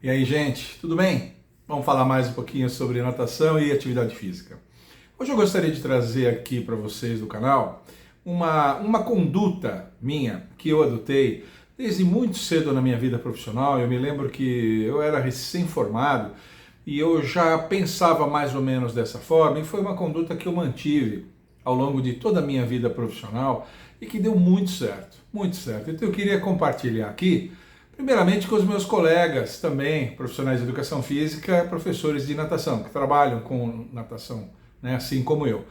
E aí, gente, tudo bem? Vamos falar mais um pouquinho sobre natação e atividade física. Hoje eu gostaria de trazer aqui para vocês do canal uma conduta minha que eu adotei desde muito cedo na minha vida profissional. Eu me lembro que eu era recém-formado e eu já pensava mais ou menos dessa forma, e foi uma conduta que eu mantive ao longo de toda a minha vida profissional e que deu muito certo, muito certo. Então eu queria compartilhar aqui, primeiramente com os meus colegas também, profissionais de educação física, professores de natação, que trabalham com natação, né, assim como eu.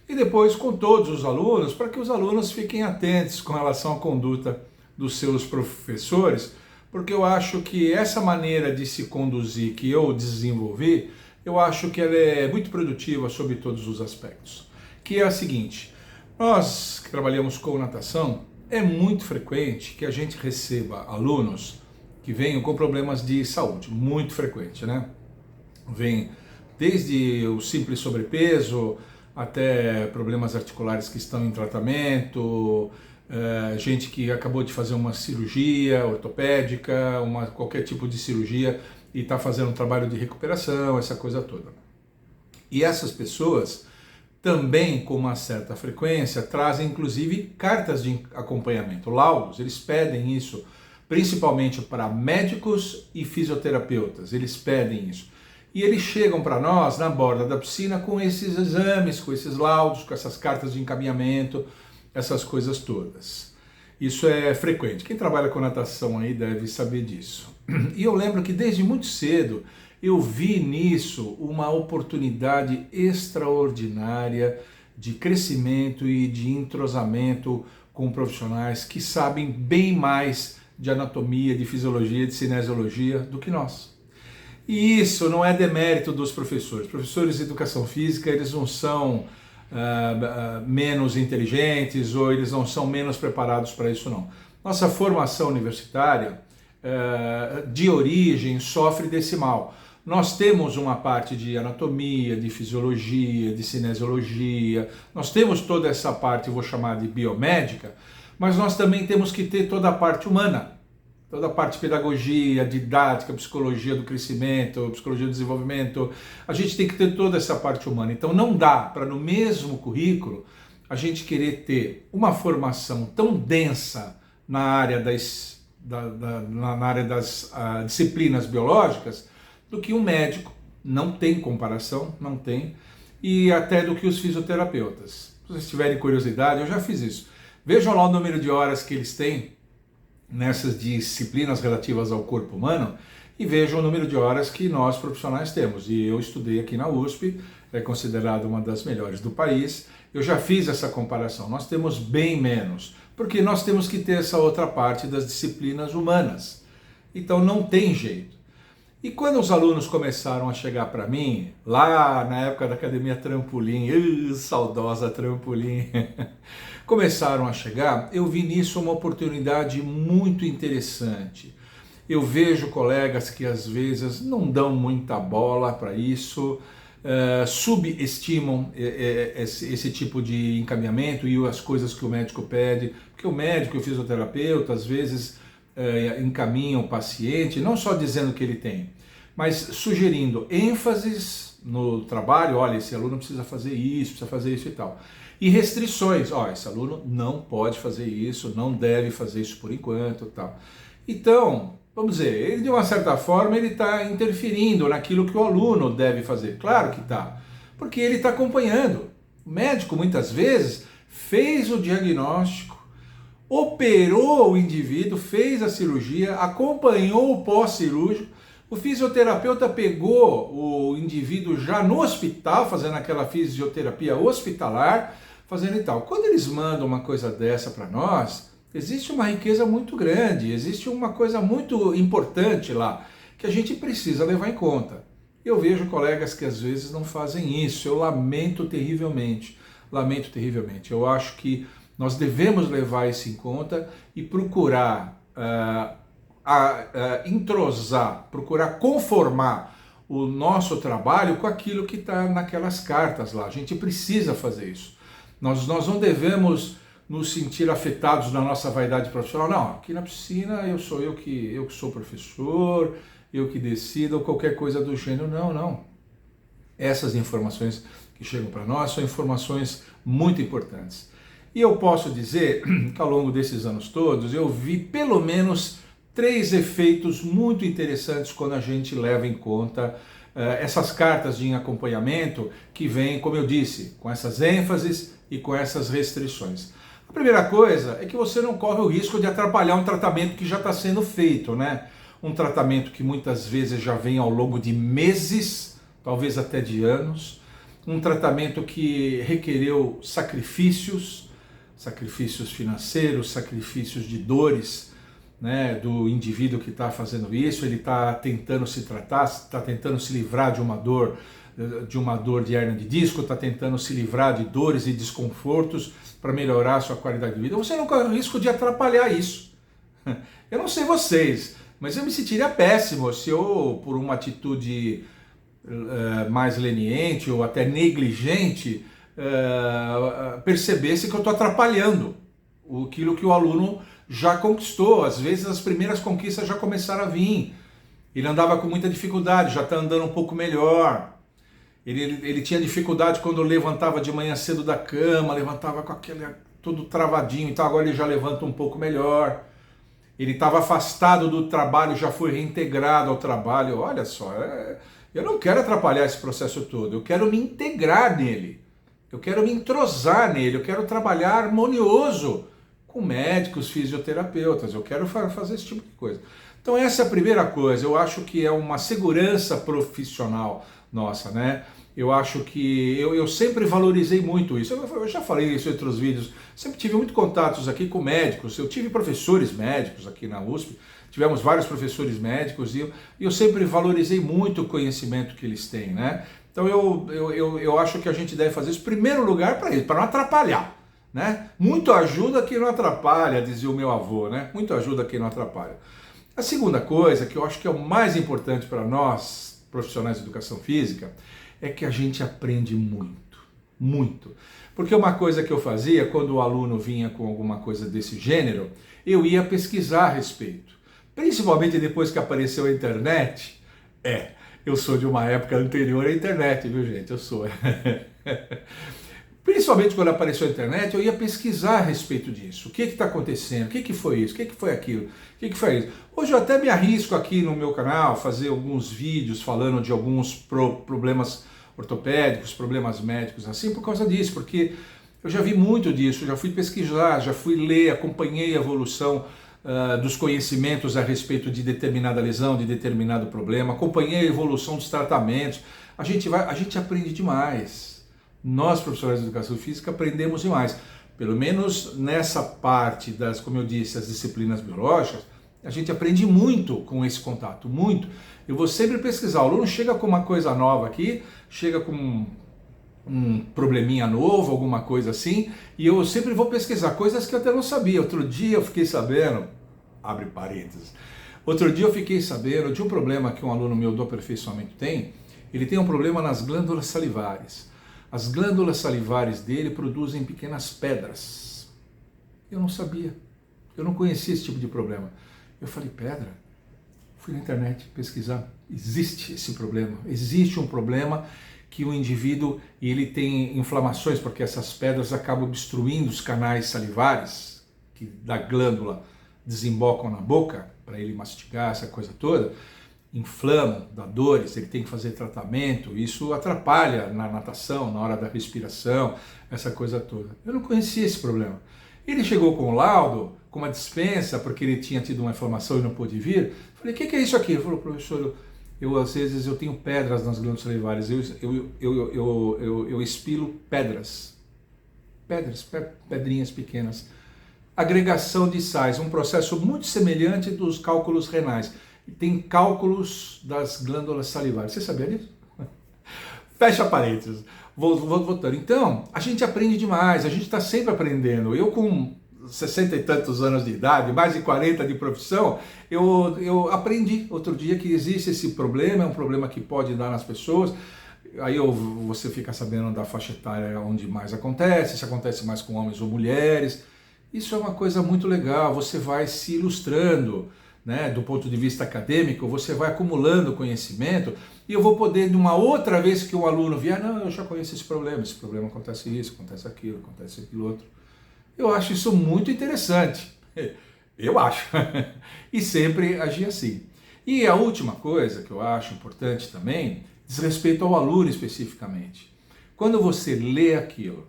E depois com todos os alunos, para que os alunos fiquem atentos com relação à conduta dos seus professores, porque eu acho que essa maneira de se conduzir que eu desenvolvi, eu acho que ela é muito produtiva sobre todos os aspectos. Que é a seguinte: nós que trabalhamos com natação, é muito frequente que a gente receba alunos que venham com problemas de saúde, muito frequente, né? Vem desde o simples sobrepeso até problemas articulares que estão em tratamento, gente que acabou de fazer uma cirurgia ortopédica, qualquer tipo de cirurgia e está fazendo um trabalho de recuperação, essa coisa toda. E essas pessoas também, com uma certa frequência, trazem inclusive cartas de acompanhamento, laudos. Eles pedem isso principalmente para médicos e fisioterapeutas, eles pedem isso. E eles chegam para nós na borda da piscina com esses exames, com esses laudos, com essas cartas de encaminhamento, essas coisas todas. Isso é frequente. Quem trabalha com natação aí deve saber disso. E eu lembro que desde muito cedo eu vi nisso uma oportunidade extraordinária de crescimento e de entrosamento com profissionais que sabem bem mais de anatomia, de fisiologia, de cinesiologia do que nós. E isso não é demérito dos professores. Professores de educação física, eles não são menos inteligentes ou eles não são menos preparados para isso, não. Nossa formação universitária, de origem, sofre desse mal. Nós temos uma parte de anatomia, de fisiologia, de cinesiologia, nós temos toda essa parte, eu vou chamar de biomédica, mas nós também temos que ter toda a parte humana, toda a parte de pedagogia, didática, psicologia do crescimento, psicologia do desenvolvimento. A gente tem que ter toda essa parte humana. Então não dá para no mesmo currículo a gente querer ter uma formação tão densa na área das disciplinas biológicas do que um médico. Não tem comparação, não tem. E até do que os fisioterapeutas. Se vocês tiverem curiosidade, eu já fiz isso. Vejam lá o número de horas que eles têm nessas disciplinas relativas ao corpo humano e vejam o número de horas que nós profissionais temos. E eu estudei aqui na USP, é considerado uma das melhores do país. Eu já fiz essa comparação. Nós temos bem menos, porque nós temos que ter essa outra parte das disciplinas humanas. Então não tem jeito. E quando os alunos começaram a chegar para mim, lá na época da Academia Trampolim, saudosa Trampolim, começaram a chegar, eu vi nisso uma oportunidade muito interessante. Eu vejo colegas que às vezes não dão muita bola para isso, subestimam esse tipo de encaminhamento e as coisas que o médico pede, porque o médico e o fisioterapeuta às vezes encaminham o paciente, não só dizendo que ele tem, mas sugerindo ênfases no trabalho. Olha, esse aluno precisa fazer isso e tal. E restrições, esse aluno não pode fazer isso, não deve fazer isso por enquanto e tal. Então, vamos dizer, ele de uma certa forma ele está interferindo naquilo que o aluno deve fazer. Claro que está, porque ele está acompanhando. O médico muitas vezes fez o diagnóstico, operou o indivíduo, fez a cirurgia, acompanhou o pós-cirúrgico, o fisioterapeuta pegou o indivíduo já no hospital, fazendo aquela fisioterapia hospitalar, fazendo e tal. Quando eles mandam uma coisa dessa para nós, existe uma riqueza muito grande, existe uma coisa muito importante lá, que a gente precisa levar em conta. Eu vejo colegas que às vezes não fazem isso, eu lamento terrivelmente, Eu acho que nós devemos levar isso em conta e procurar entrosar, procurar conformar o nosso trabalho com aquilo que está naquelas cartas lá. A gente precisa fazer isso. Nós não devemos nos sentir afetados na nossa vaidade profissional. Não, aqui na piscina eu que sou professor, eu que decido, ou qualquer coisa do gênero. Não, não. Essas informações que chegam para nós são informações muito importantes. E eu posso dizer que ao longo desses anos todos eu vi pelo menos 3 efeitos muito interessantes quando a gente leva em conta essas cartas de acompanhamento que vêm, como eu disse, com essas ênfases e com essas restrições. A primeira coisa é que você não corre o risco de atrapalhar um tratamento que já está sendo feito, né? Um tratamento que muitas vezes já vem ao longo de meses, talvez até de anos, um tratamento que requereu sacrifícios financeiros, sacrifícios de dores, né, do indivíduo que está fazendo isso. Ele está tentando se tratar, está tentando se livrar de uma dor de hérnia de disco, está tentando se livrar de dores e desconfortos para melhorar a sua qualidade de vida. Você não corre o risco de atrapalhar isso. Eu não sei vocês, mas eu me sentiria péssimo se eu, por uma atitude mais leniente ou até negligente, percebesse que eu estou atrapalhando aquilo que o aluno já conquistou. Às vezes as primeiras conquistas já começaram a vir. Ele andava com muita dificuldade, já está andando um pouco melhor. Ele tinha dificuldade quando levantava de manhã cedo da cama, levantava com aquele tudo travadinho, então agora ele já levanta um pouco melhor. Ele estava afastado do trabalho, já foi reintegrado ao trabalho. Olha só, eu não quero atrapalhar esse processo todo, eu quero me integrar nele, eu quero me entrosar nele, eu quero trabalhar harmonioso com médicos, fisioterapeutas, eu quero fazer esse tipo de coisa. Então essa é a primeira coisa, eu acho que é uma segurança profissional nossa, né? Eu acho que eu sempre valorizei muito isso. Eu já falei isso em outros vídeos. Sempre tive muito contatos aqui com médicos. Eu tive professores médicos aqui na USP. Tivemos vários professores médicos e eu sempre valorizei muito o conhecimento que eles têm, né? Então eu acho que a gente deve fazer isso em primeiro lugar para isso, para não atrapalhar, né? Muito ajuda quem não atrapalha, dizia o meu avô, né? Muito ajuda quem não atrapalha. A segunda coisa, que eu acho que é o mais importante para nós, profissionais de educação física, é que a gente aprende muito, muito. Porque uma coisa que eu fazia, quando o aluno vinha com alguma coisa desse gênero, eu ia pesquisar a respeito. Principalmente depois que apareceu a internet. Eu sou de uma época anterior à internet, viu gente? Eu sou. Principalmente quando apareceu a internet, eu ia pesquisar a respeito disso. O que está acontecendo? O que foi isso? O que foi aquilo? O que foi isso? Hoje eu até me arrisco aqui no meu canal, fazer alguns vídeos falando de alguns problemas ortopédicos, problemas médicos, assim, por causa disso, porque eu já vi muito disso, já fui pesquisar, já fui ler, acompanhei a evolução dos conhecimentos a respeito de determinada lesão, de determinado problema, acompanhei a evolução dos tratamentos. A gente aprende demais. Nós, professores de educação física, aprendemos demais. Pelo menos nessa parte das, como eu disse, as disciplinas biológicas, a gente aprende muito com esse contato, muito. Eu vou sempre pesquisar. O aluno chega com uma coisa nova aqui, chega com um probleminha novo, alguma coisa assim, e eu sempre vou pesquisar coisas que eu até não sabia. Outro dia eu fiquei sabendo, abre parênteses, outro dia eu fiquei sabendo de um problema que um aluno meu do aperfeiçoamento tem. Ele tem um problema nas glândulas salivares. As glândulas salivares dele produzem pequenas pedras. Eu não sabia, eu não conhecia esse tipo de problema. Eu falei, pedra? Fui na internet pesquisar, existe esse problema, existe um problema que o indivíduo ele tem inflamações, porque essas pedras acabam obstruindo os canais salivares, que da glândula desembocam na boca, para ele mastigar, essa coisa toda, inflamam, dá dores, ele tem que fazer tratamento, isso atrapalha na natação, na hora da respiração, essa coisa toda. Eu não conhecia esse problema. Ele chegou com o laudo, com uma dispensa, porque ele tinha tido uma inflamação e não pôde vir. Falei, o que é isso aqui? Ele falou, professor, às vezes eu tenho pedras nas glândulas salivares, eu expilo pedras, pedrinhas pequenas. Agregação de sais, um processo muito semelhante dos cálculos renais. Tem cálculos das glândulas salivares. Você sabia disso? Fecha parênteses. Vou voltando. Então, a gente aprende demais, a gente está sempre aprendendo. Eu com 60 e tantos anos de idade, mais de 40 de profissão, eu aprendi outro dia que existe esse problema, é um problema que pode dar nas pessoas. Aí você fica sabendo da faixa etária onde mais acontece, se acontece mais com homens ou mulheres. Isso é uma coisa muito legal, você vai se ilustrando, né, do ponto de vista acadêmico, você vai acumulando conhecimento e eu vou poder, numa outra vez que um aluno vier, não, eu já conheço esse problema acontece isso, acontece aquilo outro. Eu acho isso muito interessante, eu acho, e sempre agir assim. E a última coisa que eu acho importante também, diz respeito ao aluno especificamente. Quando você lê aquilo,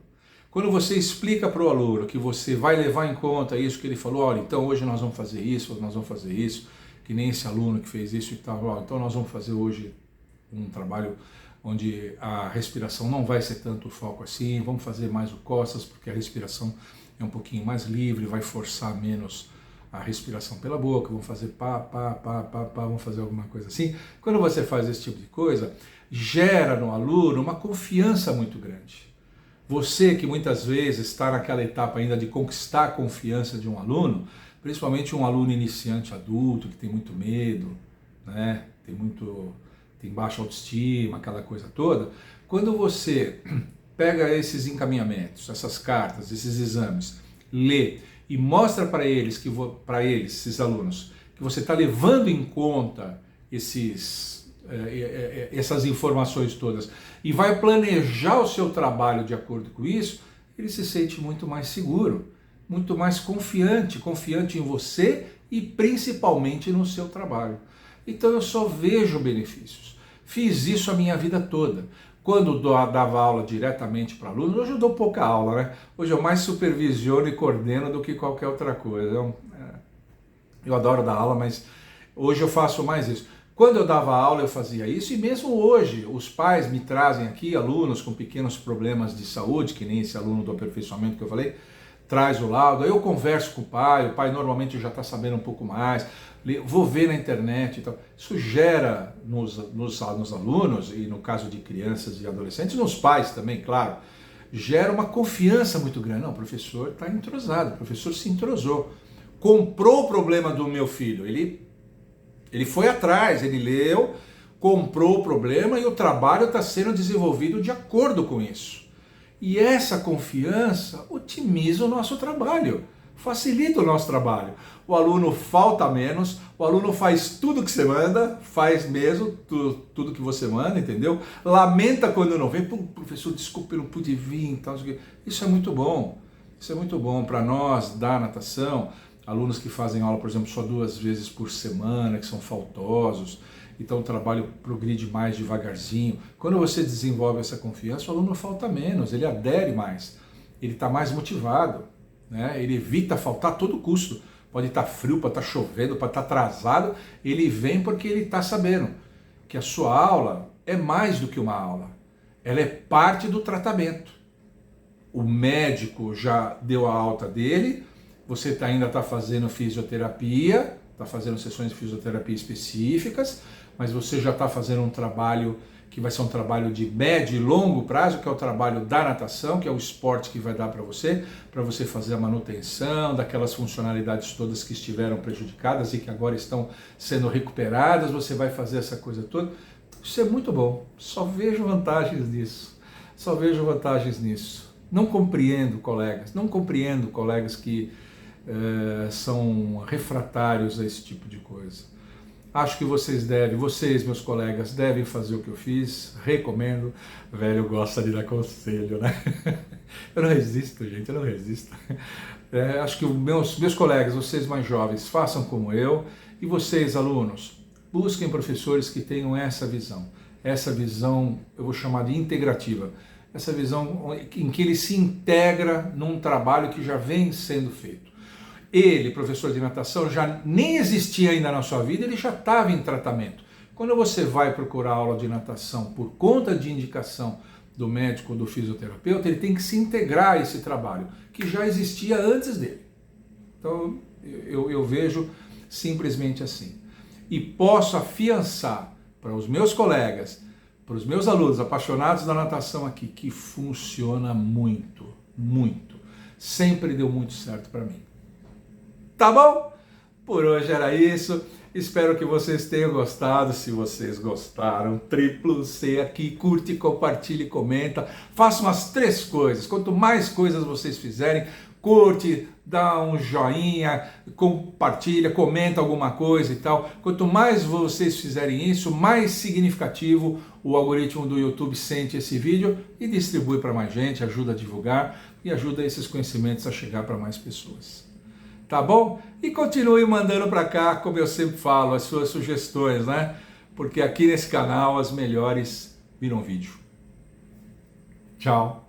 quando você explica para o aluno que você vai levar em conta isso que ele falou, olha, então hoje nós vamos fazer isso, nós vamos fazer isso, que nem esse aluno que fez isso e tal, olha, então nós vamos fazer hoje um trabalho onde a respiração não vai ser tanto o foco assim, vamos fazer mais o costas, porque a respiração é um pouquinho mais livre, vai forçar menos a respiração pela boca, vamos fazer pá, vamos fazer alguma coisa assim. Quando você faz esse tipo de coisa, gera no aluno uma confiança muito grande. Você que muitas vezes está naquela etapa ainda de conquistar a confiança de um aluno, principalmente um aluno iniciante adulto que tem muito medo, né? Tem baixa autoestima, aquela coisa toda, quando você pega esses encaminhamentos, essas cartas, esses exames, lê e mostra para eles, esses alunos, que você está levando em conta essas informações todas e vai planejar o seu trabalho de acordo com isso, ele se sente muito mais seguro, muito mais confiante em você e principalmente no seu trabalho. Então eu só vejo benefícios. Fiz isso a minha vida toda. Quando dava aula diretamente para alunos, hoje eu dou pouca aula, né? Hoje eu mais supervisiono e coordeno do que qualquer outra coisa. Eu adoro dar aula, mas hoje eu faço mais isso. Quando eu dava aula eu fazia isso e mesmo hoje os pais me trazem aqui alunos com pequenos problemas de saúde, que nem esse aluno do aperfeiçoamento que eu falei, traz o laudo, aí eu converso com o pai normalmente já está sabendo um pouco mais, vou ver na internet e tal. Isso gera nos alunos, e no caso de crianças e adolescentes, nos pais também, claro, gera uma confiança muito grande. Não, o professor está entrosado, o professor se entrosou, comprou o problema do meu filho, ele foi atrás, ele leu, comprou o problema e o trabalho está sendo desenvolvido de acordo com isso. E essa confiança otimiza o nosso trabalho, facilita o nosso trabalho. O aluno falta menos, o aluno faz tudo que você manda, faz mesmo tudo que você manda, entendeu? Lamenta quando não vem, professor, desculpe, eu não pude vir, tal. Isso é muito bom. Isso é muito bom para nós da natação, alunos que fazem aula, por exemplo, só 2 vezes por semana, que são faltosos. Então o trabalho progride mais devagarzinho. Quando você desenvolve essa confiança, o aluno falta menos, ele adere mais, ele está mais motivado, né? Ele evita faltar a todo custo. Pode estar frio, pode estar chovendo, pode estar atrasado, ele vem porque ele está sabendo que a sua aula é mais do que uma aula, ela é parte do tratamento. O médico já deu a alta dele, você ainda está fazendo fisioterapia, está fazendo sessões de fisioterapia específicas, mas você já está fazendo um trabalho que vai ser um trabalho de médio e longo prazo, que é o trabalho da natação, que é o esporte que vai dar para você fazer a manutenção daquelas funcionalidades todas que estiveram prejudicadas e que agora estão sendo recuperadas, você vai fazer essa coisa toda. Isso é muito bom, só vejo vantagens nisso, Não compreendo colegas que são refratários a esse tipo de coisa. Acho que vocês, meus colegas, devem fazer o que eu fiz, recomendo. Velho gosta de dar conselho, né? Eu não resisto, gente, eu não resisto. Acho que meus colegas, vocês mais jovens, façam como eu. E vocês, alunos, busquem professores que tenham essa visão, eu vou chamar de integrativa, essa visão em que ele se integra num trabalho que já vem sendo feito. Ele, professor de natação, já nem existia ainda na sua vida, ele já estava em tratamento. Quando você vai procurar aula de natação por conta de indicação do médico ou do fisioterapeuta, ele tem que se integrar a esse trabalho, que já existia antes dele. Então, eu vejo simplesmente assim. E posso afiançar para os meus colegas, para os meus alunos apaixonados da natação aqui, que funciona muito, muito. Sempre deu muito certo para mim. Tá bom? Por hoje era isso. Espero que vocês tenham gostado. Se vocês gostaram, triplo C aqui, curte, compartilhe, comenta. Façam as 3 coisas. Quanto mais coisas vocês fizerem, curte, dá um joinha, compartilha, comenta alguma coisa e tal. Quanto mais vocês fizerem isso, mais significativo o algoritmo do YouTube sente esse vídeo e distribui para mais gente, ajuda a divulgar e ajuda esses conhecimentos a chegar para mais pessoas. Tá bom? E continue mandando para cá, como eu sempre falo, as suas sugestões, né? Porque aqui nesse canal as melhores viram vídeo. Tchau!